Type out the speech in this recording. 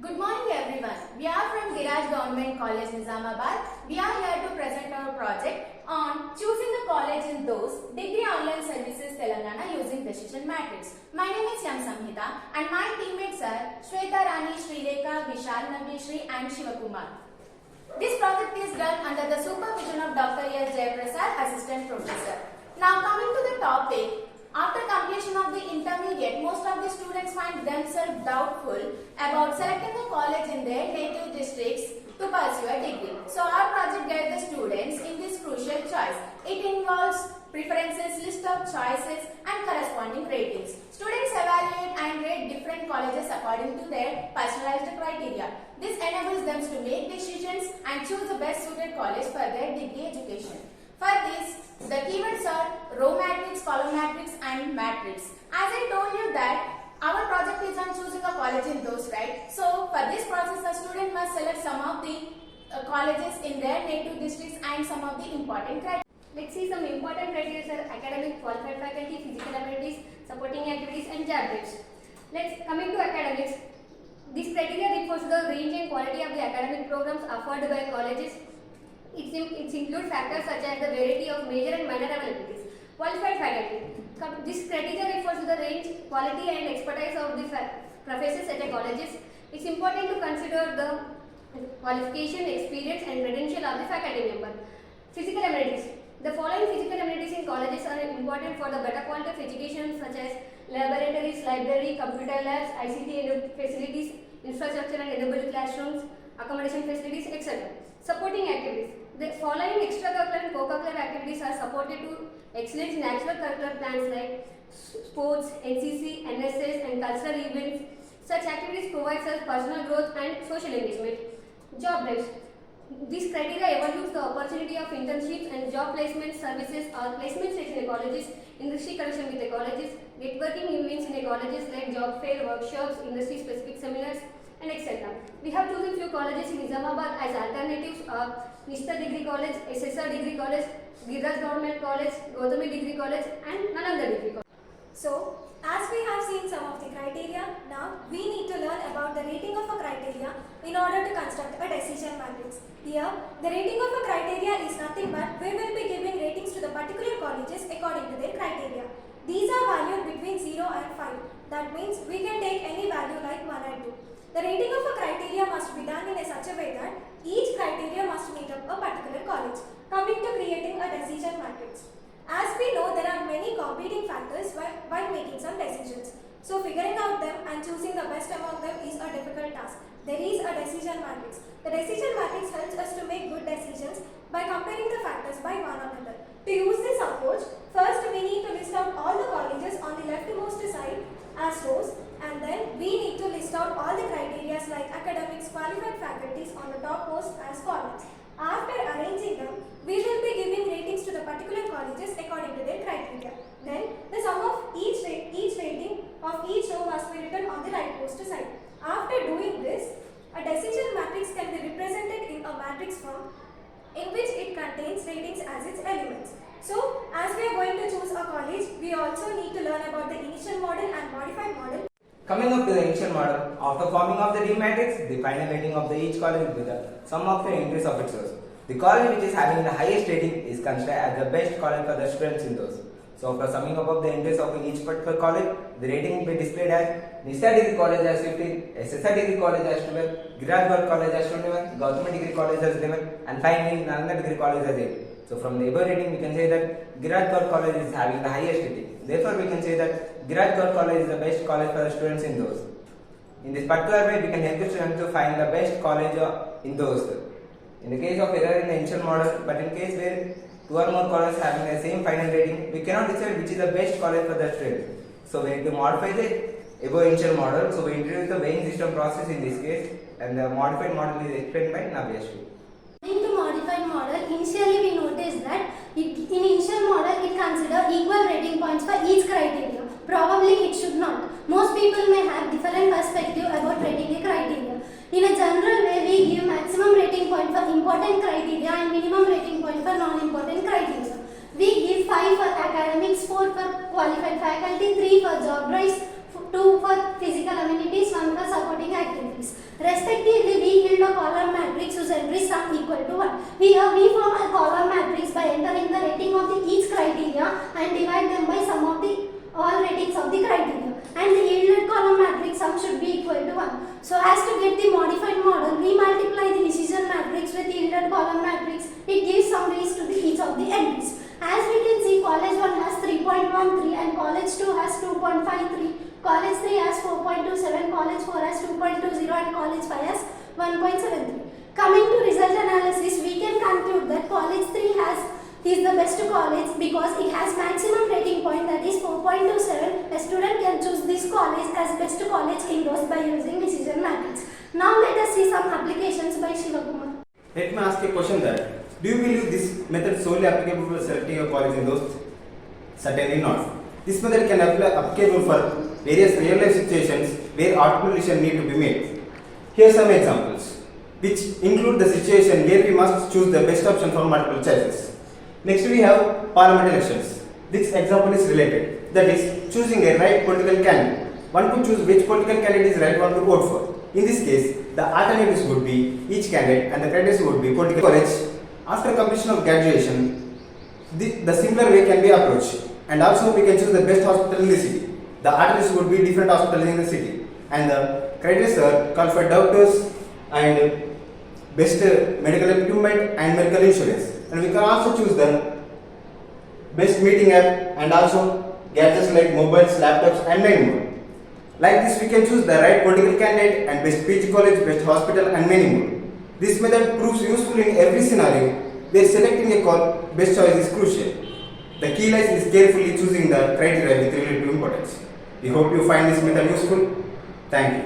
Good morning everyone. We are from Giraj Government College Nizamabad. We are here to present our project on choosing the college in those degree online services Telangana using decision matrix. My name is Yam Samhita and my teammates are Shweta Rani, Srilekha, Vishal Nabi, Shri and Shivakumar. This project is done under the supervision of Dr. S. Jayaprasad, Assistant Professor. Now coming to the topic, after completion of the intermediate, most of the students find themselves doubtful about selecting a college in their native districts to pursue a degree. So our project guides the students in this crucial choice. It involves preferences, list of choices and corresponding ratings. Students evaluate and rate different colleges according to their personalized criteria. This enables them to make decisions and choose the best suited college for their degree education. For this, the keywords are row matrix, column matrix and matrix. As I told you that our project is on choosing a college in those, right? So for this process, the student must select some of the colleges in their native districts and some of the important criteria. Let's see some important criteria are academic, qualified faculty, physical abilities, supporting activities and job rates. Coming to academics. This criteria refers to the range and quality of the academic programs offered by colleges. It includes factors such as the variety of major and minor abilities. Qualified faculty. This criteria refers to the range, quality and expertise of the professors at a colleges. It's important to consider the qualification, experience and credential of the faculty member. Physical amenities. The following physical amenities in colleges are important for the better quality of education such as laboratories, library, computer labs, ICT facilities, infrastructure and enabled classrooms, accommodation facilities, etc. Supporting activities. The following extracurricular and co-curricular activities are supported to excellence in natural curricular plans like sports, NCC, NSS and cultural events. Such activities provide us personal growth and social engagement. Job drives. This criteria evaluates the opportunity of internships and job placement services or placement session in colleges, industry connection with the colleges, networking events in the colleges like job fair, workshops, industry specific seminars and etc. We have chosen few colleges in Nizamabad as alternatives are Nishta Degree College, SSR Degree College, Giraj Government College, Gautami Degree College and Nalanda Degree College. So, as we have seen some of the criteria, now we need to learn about the rating of a criteria in order to construct a decision matrix. Here, the rating of a criteria is nothing but we will be giving ratings to the particular colleges according to their criteria. These are valued between 0 and 5. That means we can take any value like 1 and 2. The rating of a criteria must be done in such a way that each criteria must meet up a particular college. Coming to creating a decision matrix. As we know, there are many competing factors while making some decisions. So figuring out them and choosing the best among them is a difficult task. There is a decision matrix. The decision matrix helps us to make good decisions by comparing the factors by one another. To use this approach, first we need to list out all the colleges on the leftmost side as rows, and then we need to list out all the criteria like academics, qualified faculties on the topmost as columns. After arranging them, we will be giving ratings to the particular colleges according to their criteria. Then, the sum of each rating of each row must be written on the rightmost side. After doing this, a decision matrix can be represented in a matrix form in which it contains ratings as its elements. So, as we are going to choose a college, we also need to learn about the initial model and modified model. Coming up to the initial model, after forming of the D matrix, the final rating of each college will be the sum of the entries of its rows. The college which is having the highest rating is considered as the best college for the students in those. So after summing up of the entries of each particular college, the rating will be displayed as Nishta Degree College as 15, SSR Degree College as 12, Giraj Government College as 21, Gautami Degree College as 11 and finally Nalanda Degree College as 8. So from the above rating we can say that Giraj Government College is having the highest rating. Therefore we can say that Giraj Government College is the best college for the students in those. In this particular way we can help the students to find the best college in those. In the case of error in the initial model, but in case where two or more colleges having the same final rating, we cannot decide which is the best college for the student. So we need to modify the above initial model. So we introduce the weighing system process in this case, and the modified model is explained by Navyashi. In the modified model, initially we noticed that in initial model it considers equal rating points for each criteria. Probably it should not. Most people may have different perspective about rating a criteria. In a general way, we give maximum rating point for important criteria and minimum rating point for non-important criteria. We give 5 for academics, 4 for qualified faculty, 3 for job rights, 2 for physical amenities, 1 for supporting activities. Respectively, we yield a column matrix whose entries sum equal to 1. Here we form a column matrix by entering the rating of each criteria and divide them by sum of the all ratings of the criteria. And the yielded column matrix sum should be equal to 1. So as to get the modified model, we multiply the decision matrix with yielded column matrix. It gives summaries to each of the entries. As we can see, college 1 has 3.13 and college 2 has 2.53, college 3 has 4.27, college 4 has 2.20 and college 5 has 1.73. Coming to result analysis, we can conclude that college 3 is the best college because it has maximum rating point, that is 4.27. A student can choose this college as best college in those by using decision matrix. Now let us see some applications by Shivakumar. Let me ask a question that, do you believe this method solely applicable for selecting a college in those? Certainly not. This method can applicable for various real life situations where article decision need to be made. Here are some examples, which include the situation where we must choose the best option from multiple choices. Next we have parliament elections. This example is related, that is choosing a right political candidate. One could choose which political candidate is right one to vote for. In this case, the alternatives would be each candidate and the criteria would be political college. After completion of graduation, the simpler way can be approached, and also we can choose the best hospital in the city. The alternatives would be different hospitals in the city, and the criteria are qualified doctors and best medical equipment and medical insurance. And we can also choose the best meeting app and also gadgets like mobiles, laptops and many more. Like this we can choose the right political candidate and best PG college, best hospital and many more. This method proves useful in every scenario where selecting a best choice is crucial. The key lies is carefully choosing the criteria with relative importance. We hope you find this method useful. Thank you.